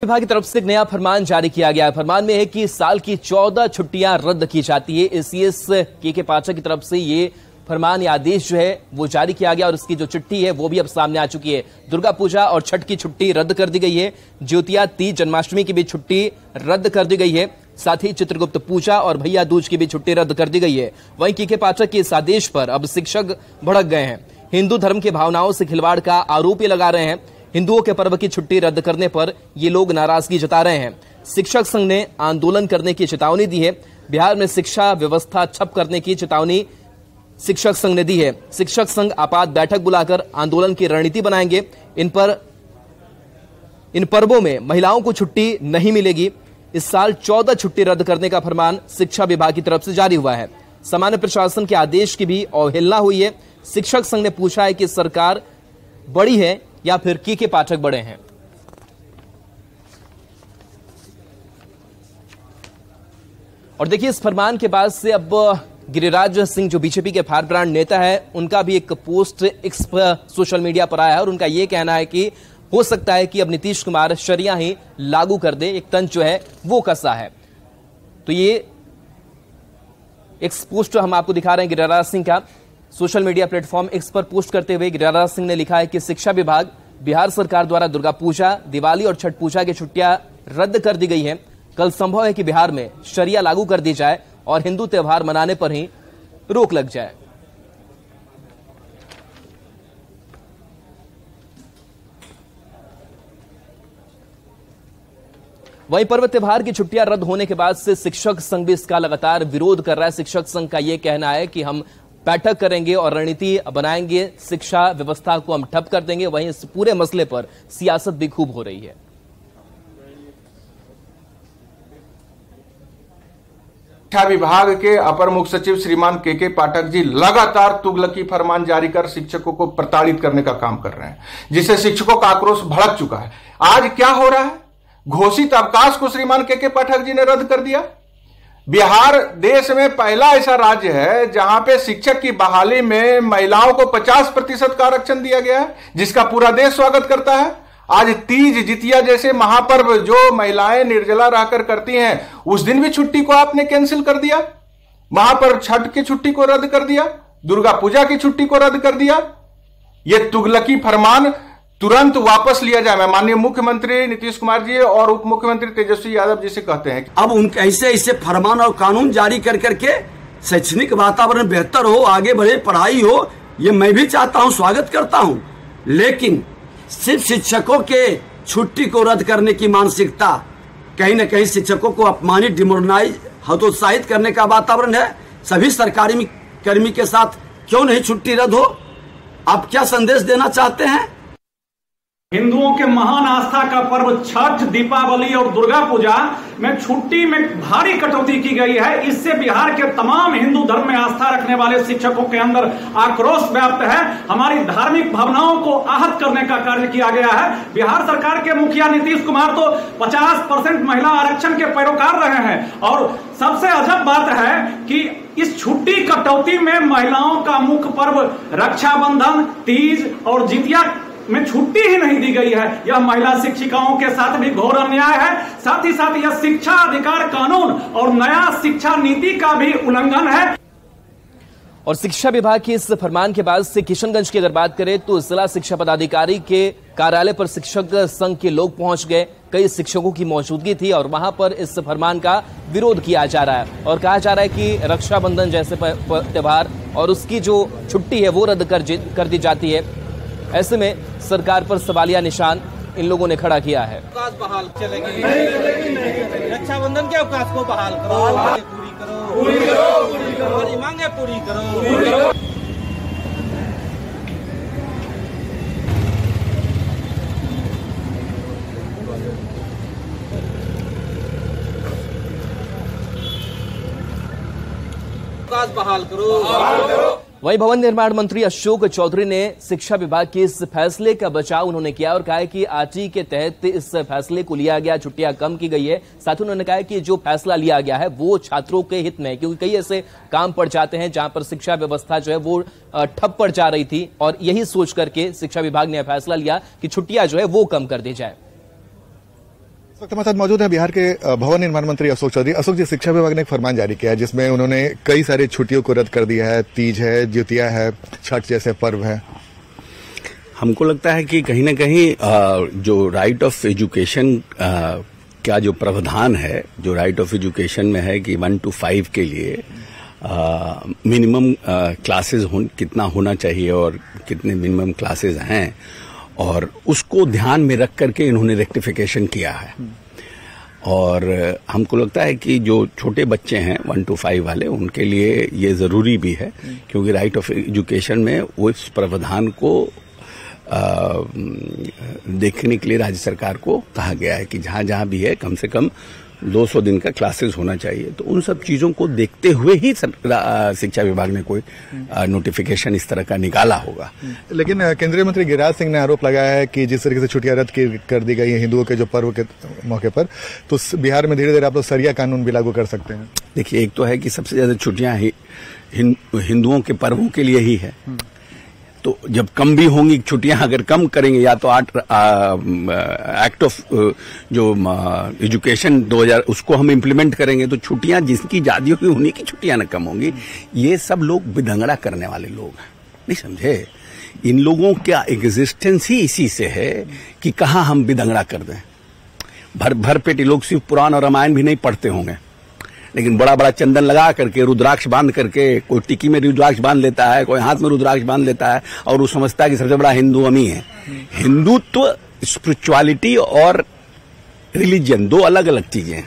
विभाग की तरफ से एक नया फरमान जारी किया गया है। फरमान में है कि साल की 14 छुट्टियां रद्द की जाती है। सीएस के पाठक की तरफ से ये फरमान या आदेश जो है वो जारी किया गया और इसकी जो चिट्ठी है वो भी अब सामने आ चुकी है। दुर्गा पूजा और छठ की छुट्टी रद्द कर दी गई है। ज्योतिया, तीज, जन्माष्टमी की भी छुट्टी रद्द कर दी गई है। साथ ही चित्रगुप्त पूजा और भैया दूज की भी छुट्टी रद्द कर दी गई है। वहीं के पाठक के इस आदेश पर अब शिक्षक भड़क गए हैं। हिंदू धर्म की भावनाओं से खिलवाड़ का आरोप ये लगा रहे हैं। हिंदुओं के पर्व की छुट्टी रद्द करने पर ये लोग नाराजगी जता रहे हैं। शिक्षक संघ ने आंदोलन करने की चेतावनी दी है। बिहार में शिक्षा व्यवस्था ठप करने की चेतावनी शिक्षक संघ ने दी है। शिक्षक संघ आपात बैठक बुलाकर आंदोलन की रणनीति बनाएंगे। इन पर्वों में महिलाओं को छुट्टी नहीं मिलेगी। इस साल 14 छुट्टी रद्द करने का फरमान शिक्षा विभाग की तरफ से जारी हुआ है। सामान्य प्रशासन के आदेश की भी अवहेलना हुई है। शिक्षक संघ ने पूछा है कि सरकार बड़ी है या फिर के पाठक बड़े हैं। और देखिए, इस फरमान के बाद से अब गिरिराज सिंह जो बीजेपी के फायर ब्रांड नेता है, उनका भी एक पोस्ट एक्स सोशल मीडिया पर आया है और उनका यह कहना है कि हो सकता है कि अब नीतीश कुमार शरिया ही लागू कर दे। एक तंज जो है वो कसा है। तो ये एक पोस्ट हम आपको दिखा रहे हैं गिरिराज सिंह का। सोशल मीडिया प्लेटफॉर्म एक्स पर पोस्ट करते हुए गिरिराज सिंह ने लिखा है कि शिक्षा विभाग, बिहार सरकार द्वारा दुर्गा पूजा, दिवाली और छठ पूजा की छुट्टियां रद्द कर दी गई हैं। कल संभव है कि बिहार में शरिया लागू कर दी जाए और हिंदू त्योहार मनाने पर ही रोक लग जाए। वहीं पर्व त्योहार की छुट्टियां रद्द होने के बाद से शिक्षक संघ भी इसका लगातार विरोध कर रहा है। शिक्षक संघ का यह कहना है कि हम बैठक करेंगे और रणनीति बनाएंगे, शिक्षा व्यवस्था को हम ठप कर देंगे। वहीं इस पूरे मसले पर सियासत भी खूब हो रही है। शिक्षा विभाग के अपर मुख्य सचिव श्रीमान के पाठक जी लगातार तुगलकी फरमान जारी कर शिक्षकों को प्रताड़ित करने का काम कर रहे हैं, जिससे शिक्षकों का आक्रोश भड़क चुका है। आज क्या हो रहा है? घोषित अवकाश को श्रीमान के पाठक जी ने रद्द कर दिया। बिहार देश में पहला ऐसा राज्य है जहां पे शिक्षक की बहाली में महिलाओं को 50% का आरक्षण दिया गया है, जिसका पूरा देश स्वागत करता है। आज तीज, जितिया जैसे महापर्व जो महिलाएं निर्जला रहकर करती हैं, उस दिन भी छुट्टी को आपने कैंसिल कर दिया। महापर्व छठ की छुट्टी को रद्द कर दिया, दुर्गा पूजा की छुट्टी को रद्द कर दिया। यह तुगलकी फरमान तुरंत वापस लिया जाए। मैं माननीय मुख्यमंत्री नीतीश कुमार जी और उप मुख्यमंत्री तेजस्वी यादव जी से कहते हैं, अब उनके ऐसे फरमान और कानून जारी कर करके शैक्षणिक वातावरण बेहतर हो, आगे बढ़े, पढ़ाई हो, ये मैं भी चाहता हूं, स्वागत करता हूं। लेकिन सिर्फ शिक्षकों के छुट्टी को रद्द करने की मानसिकता कहीं न कहीं शिक्षकों को अपमानित, डिमोरलाइज, हतोत्साहित करने का वातावरण है। सभी सरकारी कर्मी के साथ क्यों नहीं छुट्टी रद्द हो? आप क्या संदेश देना चाहते हैं? हिंदुओं के महान आस्था का पर्व छठ, दीपावली और दुर्गा पूजा में छुट्टी में भारी कटौती की गई है। इससे बिहार के तमाम हिंदू धर्म में आस्था रखने वाले शिक्षकों के अंदर आक्रोश व्याप्त है। हमारी धार्मिक भावनाओं को आहत करने का कार्य किया गया है। बिहार सरकार के मुखिया नीतीश कुमार तो 50% महिला आरक्षण के पैरोकार रहे हैं और सबसे अजब बात है कि इस छुट्टी कटौती में महिलाओं का मुख्य पर्व रक्षाबंधन, तीज और जितिया में छुट्टी ही नहीं दी गई है। यह महिला शिक्षिकाओं के साथ भी घोर अन्याय है। साथ ही साथ यह शिक्षा अधिकार कानून और नया शिक्षा नीति का भी उल्लंघन है। और शिक्षा विभाग के इस फरमान के बाद से किशनगंज की अगर बात करें तो जिला शिक्षा पदाधिकारी के कार्यालय पर शिक्षक संघ के लोग पहुंच गए। कई शिक्षकों की मौजूदगी थी और वहां पर इस फरमान का विरोध किया जा रहा है और कहा जा रहा है कि रक्षाबंधन जैसे त्योहार और उसकी जो छुट्टी है वो रद्द कर दी जाती है। ऐसे में सरकार पर सवालिया निशान इन लोगों ने खड़ा किया है। अवकाश बहाल चलेगी, रक्षाबंधन के अवकाश को बहाल करो, पूरी करो, हमारी मांगे पूरी करो। अवकाश बहाल करो। वहीं भवन निर्माण मंत्री अशोक चौधरी ने शिक्षा विभाग के इस फैसले का बचाव उन्होंने किया और कहा कि आरटी के तहत इस फैसले को लिया गया, छुट्टियां कम की गई है। साथ ही उन्होंने कहा कि जो फैसला लिया गया है वो छात्रों के हित में है, क्योंकि कई ऐसे काम पड़ जाते हैं जहां पर शिक्षा व्यवस्था जो है वो ठप पड़ जा रही थी और यही सोच करके शिक्षा विभाग ने फैसला लिया कि छुट्टियां जो है वो कम कर दी जाए। इस वक्त हमारे साथ मौजूद है बिहार के भवन निर्माण मंत्री अशोक चौधरी। अशोक जी, शिक्षा विभाग ने एक फरमान जारी किया है जिसमें उन्होंने कई सारी छुट्टियों को रद्द कर दिया है। तीज है, ज्योतिया है, छठ जैसे पर्व है। हमको लगता है कि कहीं ना कहीं जो राइट ऑफ एजुकेशन का जो प्रावधान है, जो राइट ऑफ एजुकेशन में है कि 1 to 5 के लिए मिनिमम क्लासेस कितना होना चाहिए और कितने मिनिमम क्लासेस हैं, और उसको ध्यान में रख करके इन्होंने रेक्टिफिकेशन किया है। और हमको लगता है कि जो छोटे बच्चे हैं 1 to 5 वाले, उनके लिए ये जरूरी भी है, क्योंकि राइट ऑफ एजुकेशन में वो इस प्रावधान को देखने के लिए राज्य सरकार को कहा गया है कि जहां जहां भी है कम से कम 200 दिन का क्लासेस होना चाहिए। तो उन सब चीजों को देखते हुए ही शिक्षा विभाग ने कोई नोटिफिकेशन इस तरह का निकाला होगा। लेकिन केंद्रीय मंत्री गिरिराज सिंह ने आरोप लगाया है कि जिस तरीके से छुट्टियां रद्द कर दी गई है हिंदुओं के जो पर्व के मौके पर, तो बिहार में धीरे धीरे आप लोग सरिया कानून भी लागू कर सकते हैं। देखिए, एक तो है कि सबसे ज्यादा छुट्टियां हिंदुओं के पर्वों के लिए ही है, तो जब कम भी होंगी छुट्टियां, अगर कम करेंगे या तो एक्ट ऑफ जो एजुकेशन 2000 उसको हम इम्प्लीमेंट करेंगे, तो छुट्टियां जिसकी ज्यादा होगी उन्हीं की छुट्टियां न कम होंगी। ये सब लोग बिदंगड़ा करने वाले लोग हैं, नहीं समझे? इन लोगों का एग्जिस्टेंस ही इसी से है कि कहाँ हम बिदंगड़ा कर दें। भर पेट लोग सिर्फ पुराण और रामायण भी नहीं पढ़ते होंगे, लेकिन बड़ा बड़ा चंदन लगा करके, रुद्राक्ष बांध करके, कोई टिकी में रुद्राक्ष बांध लेता है, कोई हाथ में रुद्राक्ष बांध लेता है, और वो समझता है कि सबसे बड़ा हिंदू हम ही है। हिंदुत्व, स्पिरिचुअलिटी और रिलीजन दो अलग अलग चीजें हैं।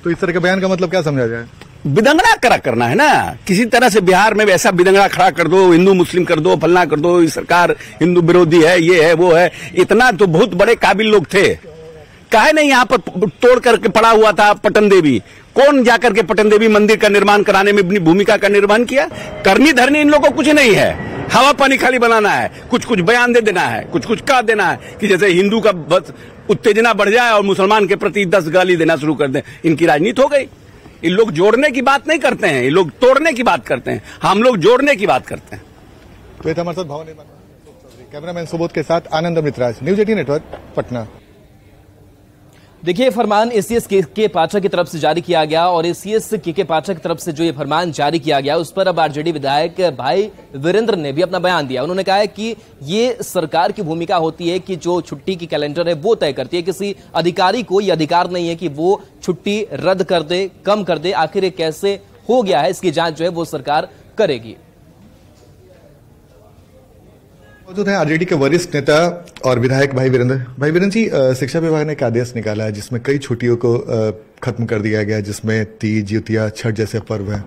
तो इस तरह के बयान का मतलब क्या समझा जाए? बिदंगड़ा करना है ना, किसी तरह से बिहार में वैसा बिदंगड़ा खड़ा कर दो, हिंदू मुस्लिम कर दो, फलना कर दो, ये सरकार हिंदू विरोधी है, ये है वो है। इतना तो बहुत बड़े काबिल लोग थे, काहे नहीं यहाँ पर तोड़ करके पड़ा हुआ था पटन देवी। कौन जाकर के पटन देवी मंदिर का निर्माण कराने में अपनी भूमिका का निर्माण किया? करनी धरनी इन लोगों को कुछ नहीं है, हवा पानी खाली बनाना है, कुछ कुछ बयान दे देना है, कुछ कुछ कह देना है कि जैसे हिंदू का बस उत्तेजना बढ़ जाए और मुसलमान के प्रति 10 गाली देना शुरू कर दें। इनकी राजनीति हो गई। इन लोग जोड़ने की बात नहीं करते हैं, ये लोग तोड़ने की बात करते हैं, हम लोग जोड़ने की बात करते हैं। तो हमारे साथ भवन निर्माण कैमरामैन सुबोध के साथ आनंद अमृतराज, न्यूज 18 नेटवर्क, पटना। देखिए, फरमान एसीएस के पाठक की तरफ से जारी किया गया, और एसीएस के पाठक की तरफ से जो ये फरमान जारी किया गया उस पर अब आरजेडी विधायक भाई वीरेंद्र ने भी अपना बयान दिया। उन्होंने कहा है कि ये सरकार की भूमिका होती है कि जो छुट्टी की कैलेंडर है वो तय करती है, किसी अधिकारी को ये अधिकार नहीं है कि वो छुट्टी रद्द कर दे, कम कर दे। आखिर ये कैसे हो गया है, इसकी जांच जो है वो सरकार करेगी। मौजूद है आरजेडी के वरिष्ठ नेता और विधायक भाई वीरेंद्र। भाई वीरेंद्र जी, शिक्षा विभाग ने एक आदेश निकाला है जिसमें कई छुट्टियों को खत्म कर दिया गया, जिसमें तीज, ज्योतिया, छठ जैसे पर्व हैं।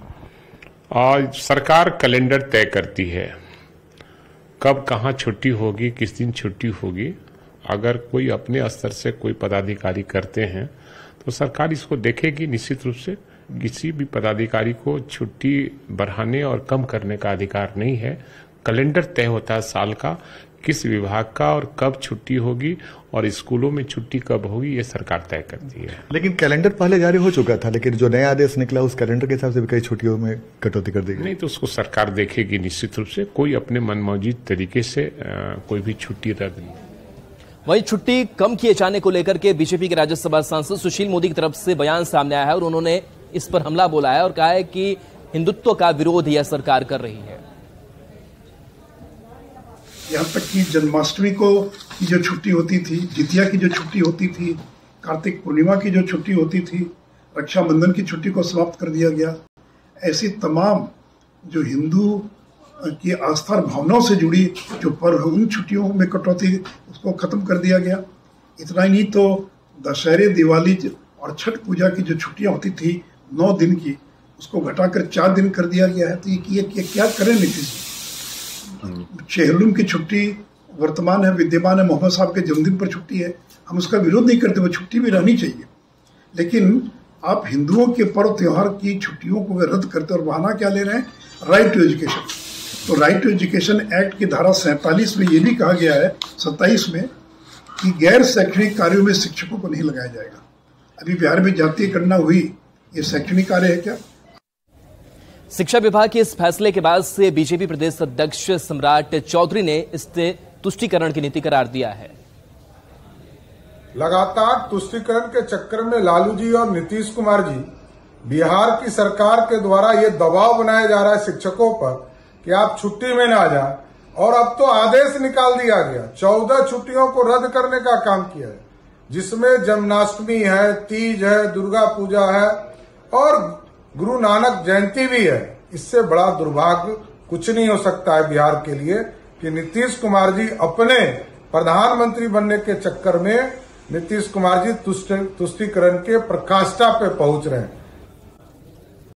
आज सरकार कैलेंडर तय करती है कब कहाँ छुट्टी होगी, किस दिन छुट्टी होगी। अगर कोई अपने स्तर से कोई पदाधिकारी करते हैं तो सरकार इसको देखेगी। निश्चित रूप से किसी भी पदाधिकारी को छुट्टी बढ़ाने और कम करने का अधिकार नहीं है। कैलेंडर तय होता है साल का, किस विभाग का और कब छुट्टी होगी और स्कूलों में छुट्टी कब होगी, ये सरकार तय करती है। लेकिन कैलेंडर पहले जारी हो चुका था, लेकिन जो नया आदेश निकला उस कैलेंडर के हिसाब से भी कई छुट्टियों में कटौती कर दी गई। नहीं, तो उसको सरकार देखेगी निश्चित रूप से। कोई अपने मनमौजी तरीके से कोई भी छुट्टी रद्द नहीं। वहीं छुट्टी कम किए जाने को लेकर के बीजेपी के राज्यसभा सांसद सुशील मोदी की तरफ से बयान सामने आया है, और उन्होंने इस पर हमला बोला है और कहा है कि हिंदुत्व का विरोध यह सरकार कर रही है। यहाँ तक कि जन्माष्टमी को की जो छुट्टी होती थी, जितिया की जो छुट्टी होती थी, कार्तिक पूर्णिमा की जो छुट्टी होती थी, रक्षाबंधन की छुट्टी को समाप्त कर दिया गया। ऐसी तमाम जो हिंदू की आस्था और भावनाओं से जुड़ी जो पर्व उन छुट्टियों में कटौती उसको खत्म कर दिया गया। इतना ही नहीं तो दशहरे, दिवाली और छठ पूजा की जो छुट्टियां होती थी 9 दिन की, उसको घटाकर 4 दिन कर दिया गया है। तो ये क्या करें नीतीश? चेहलुम की छुट्टी वर्तमान है, विद्यमान है, मोहम्मद साहब के जन्मदिन पर छुट्टी है, हम उसका विरोध नहीं करते, वो छुट्टी भी रहनी चाहिए। लेकिन आप हिंदुओं के पर्व त्योहार की छुट्टियों को रद्द करते और बहाना क्या ले रहे हैं? Right to education. तो राइट टू एजुकेशन एक्ट की धारा 47 में ये भी कहा गया है, 27 में, कि गैर शैक्षणिक कार्यों में शिक्षकों को नहीं लगाया जाएगा। अभी बिहार में जातीय गणना हुई, ये शैक्षणिक कार्य है क्या? शिक्षा विभाग के इस फैसले के बाद से बीजेपी प्रदेश अध्यक्ष सम्राट चौधरी ने इसे तुष्टीकरण की नीति करार दिया है। लगातार तुष्टीकरण के चक्कर में लालू जी और नीतीश कुमार जी, बिहार की सरकार के द्वारा ये दबाव बनाया जा रहा है शिक्षकों पर कि आप छुट्टी में ना जाएं, और अब तो आदेश निकाल दिया गया, 14 छुट्टियों को रद्द करने का काम किया है, जिसमें जन्माष्टमी है, तीज है, दुर्गा पूजा है और गुरु नानक जयंती भी है। इससे बड़ा दुर्भाग्य कुछ नहीं हो सकता है बिहार के लिए कि नीतीश कुमार जी अपने प्रधानमंत्री बनने के चक्कर में नीतीश कुमार जी तुष्टीकरण के प्रकाष्ठा पे पहुंच रहे हैं।